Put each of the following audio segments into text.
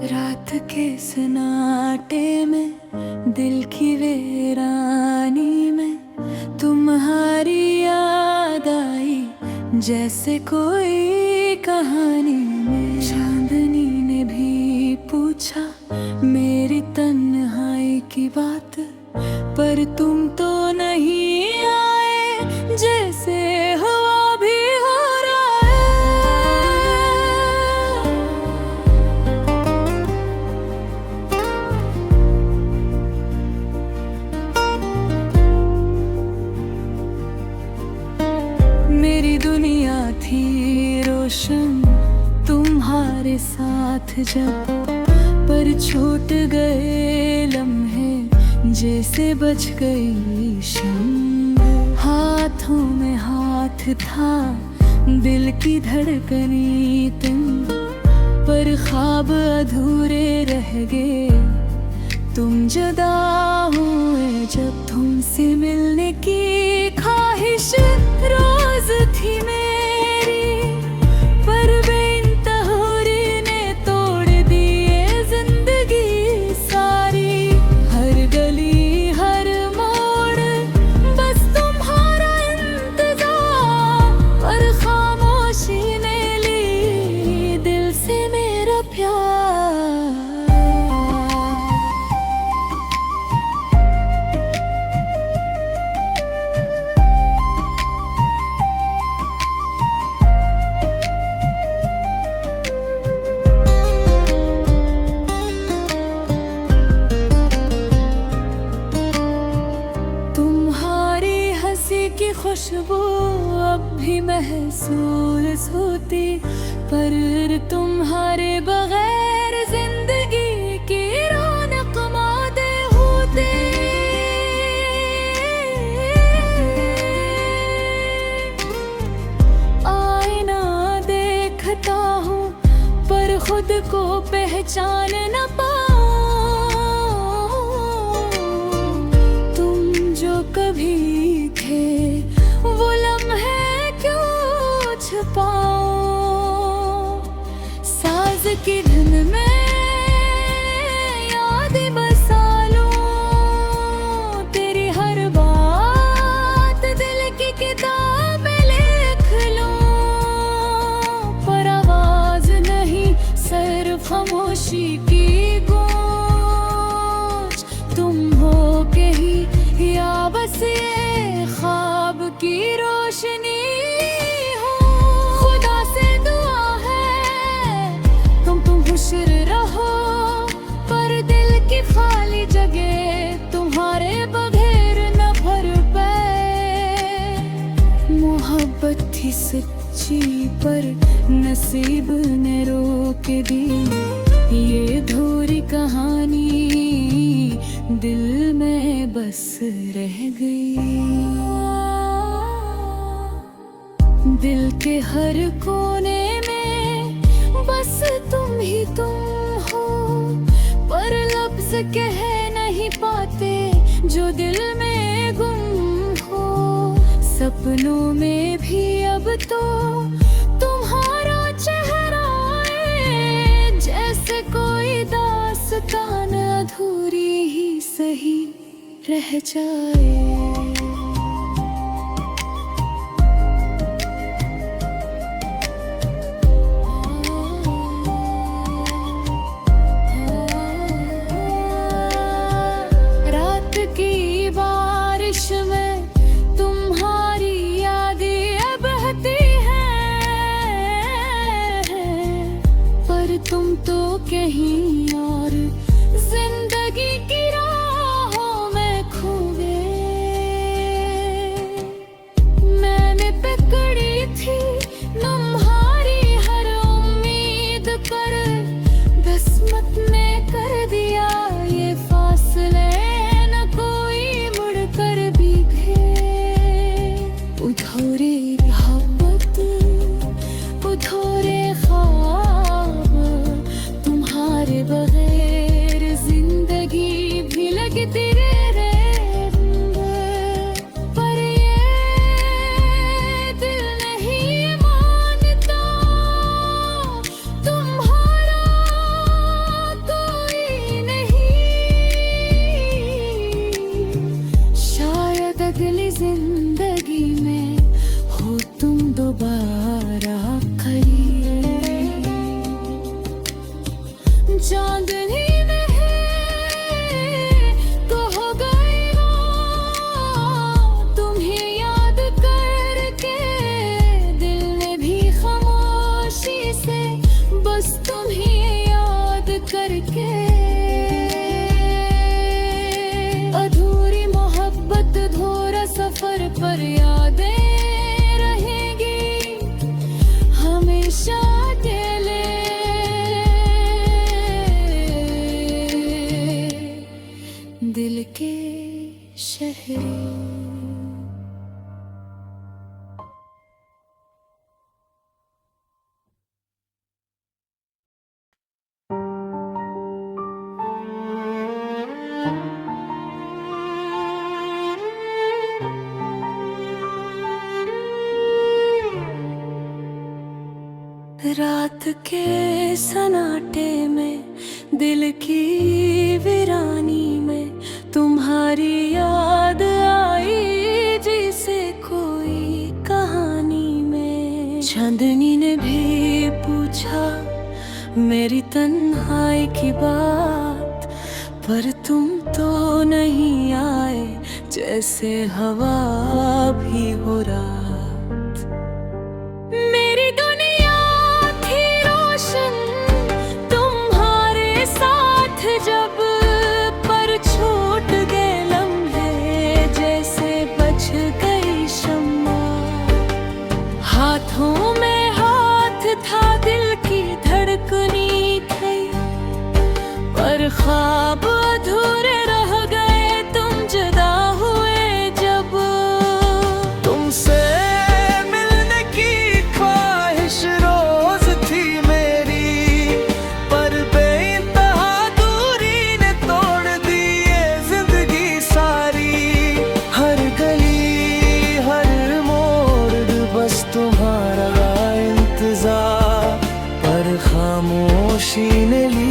रात के सन्नाटे में, दिल की वीरानी में तुम्हारी याद आई जैसे कोई कहानी में। चांदनी ने भी पूछा मेरी तन्हाई की बात, पर तुम तो नहीं आए जैसे हवा भी हो रहा है। मेरी दुनिया थी रोशन तुम्हारे साथ जब, पर छूट गए लम्हे जैसे बच गई शम्म। हाथों में हाथ था दिल की धड़कनी तुम, पर ख्वाब अधूरे रह गए। तुम जुदा हुए जब, तुमसे मिलने की ख्वाहिश रोज थी मेरी, पर बेइंतहारी ने तोड़ दिए जिंदगी सारी। हर गली हर मोड़ बस तुम्हारा इंतजार, पर खामोशी ने ली दिल से मेरा प्यार। की खुशबू अब भी महसूस होती, पर तुम्हारे बगैर जिंदगी की रौनक मादे होती। आईना देखता हूँ पर खुद को पहचान न पाऊं। तुम जो कभी वो लम्हे क्यों छुपाऊं? साज की धुन में याद बसा लूं, तेरी हर बात दिल की किताब में लिख लूं। पर आवाज नहीं सिर्फ खामोशी की गूंज, तुम हो के ही या बस ये ख्वाब की रोशनी हो। खुदा से दुआ है तुम खुश रहो, पर दिल की खाली जगह तुम्हारे बगैर न भर पाए। मोहब्बत थी सच्ची पर नसीब ने रोक दी, ये अधूरी कहानी दिल में बस रह गई। दिल के हर कोने में बस तुम ही तुम हो, पर लफ्ज कह नहीं पाते जो दिल में गुम हो। सपनों में भी अब तो तुम्हारा चेहरा है, जैसे कोई दास्तान अधूरी ही सही रह जाए। की बारिश में तुम्हारी यादें बहती हैं, पर तुम तो कहीं और जिंदगी की राहों में खो गए। मैंने पकड़ी थी तुम्हारी हर उम्मीद पर, किस्मत ने कर दिया ये फासले उधोरे मोहब्बत उधोरे ख्वाब, तुम्हारे बगैर जिंदगी भी चांदनी में तो हो गई वो, तुम्हें याद करके दिल ने भी खामोशी से, बस तुम्हें याद करके। अधूरी मोहब्बत धोरा सफर पर यादें रहेंगी हमेशा अकेले। दिल के शहर रात के सन्नाटे में, दिल की वीरानी में तुम्हारी याद आई जैसे कोई कहानी में। चांदनी ने भी पूछा मेरी तन्हाई की बात, पर तुम तो नहीं आए जैसे हवा भी हो रात। मेरी दुनिया थी रोशन तुम्हारे साथ जब, पर छूट गए लम्हे जैसे बच गई शम्मा। हाथों में हाथ था, दिल की धड़कनी थी, पर ख्वाब अधूरे रह गए तुम जुदा हुए जब। तुमसे मिलने की ख्वाहिश रोज थी मेरी, पर बेइंतहा दूरी ने तोड़ दी ये जिंदगी सारी। हर गली हर मोड़ बस तुम्हारा इंतजार, पर खामोशी ने ली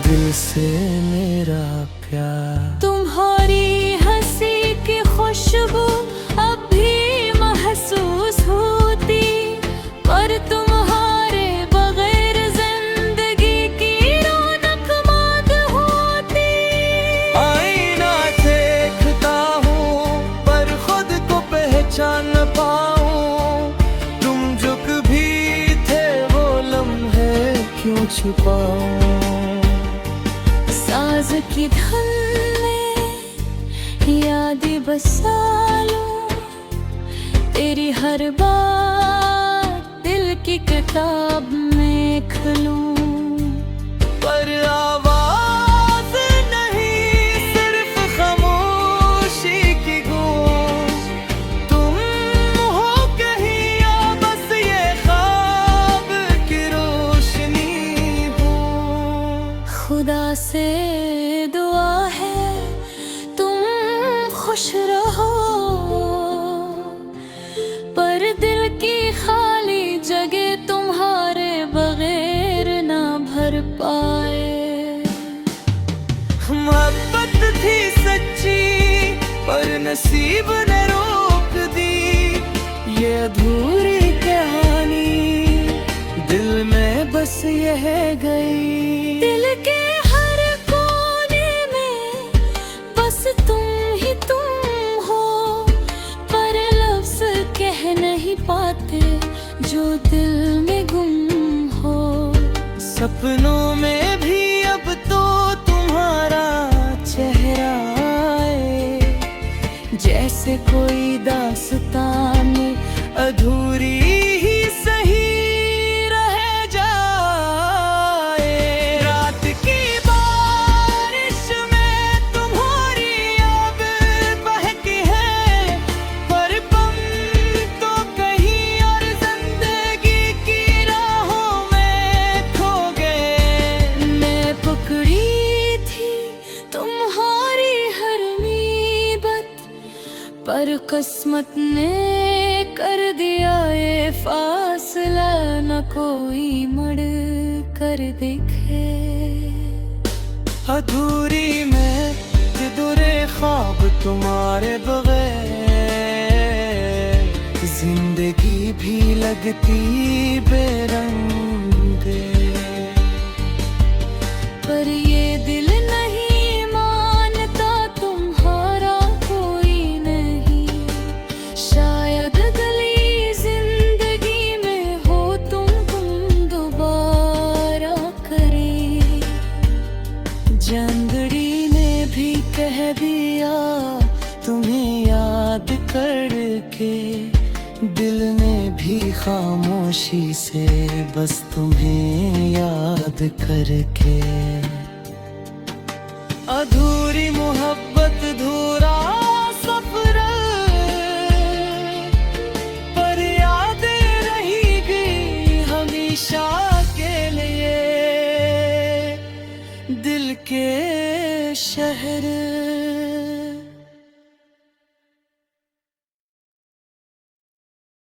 दिल से मेरा प्यार। तुम्हारी हंसी की खुशबू अब भी महसूस होती, पर तुम्हारे बगैर जिंदगी की रौनक मांद होती। आईना देखता हूँ पर खुद को पहचान न पाऊँ, तुम जो कभी थे वो लम्हे क्यों छुपाऊँ। साज की धुन में यादें बसा लूं, तेरी हर बात दिल की किताब में खुलूं। पर आवाज नहीं सिर्फ खामोशी की गूंज, तुम हो कहीं या बस ये ख्वाब की रोशनी हो। खुदा से दुआ है तुम खुश रहो, पर दिल की खाली जगह तुम्हारे बगैर ना भर पाए। मोहब्बत थी सच्ची पर नसीब ने रोक दी, ये अधूरी कहानी दिल में बस यह गई। दिल के हर कोने में बस तुम ही तुम हो, पर लफ्ज कह नहीं पाते जो दिल में गुम हो। सपनों में भी अब तो तुम्हारा चेहरा आए, जैसे कोई दास्तान अधूरी ही सही रह जाए। रात की बारिश में तुम्हारी याद बहकी है, पर बम तो कहीं और जिंदगी की राहों में खो गए। मैं पकड़ी थी तुम्हारी हर नीबत, पर किस्मत ने कर दिया ये फासला, न कोई मुड़ कर देखे। अधूरी में अधूरे ख्वाब तुम्हारे बगैर, जिंदगी भी लगती बेरंग। खामोशी से बस तुम्हें याद करके। अधूरी मोहब्बत धूरा सफर, पर यादें रहेगी हमेशा के लिए दिल के शहर।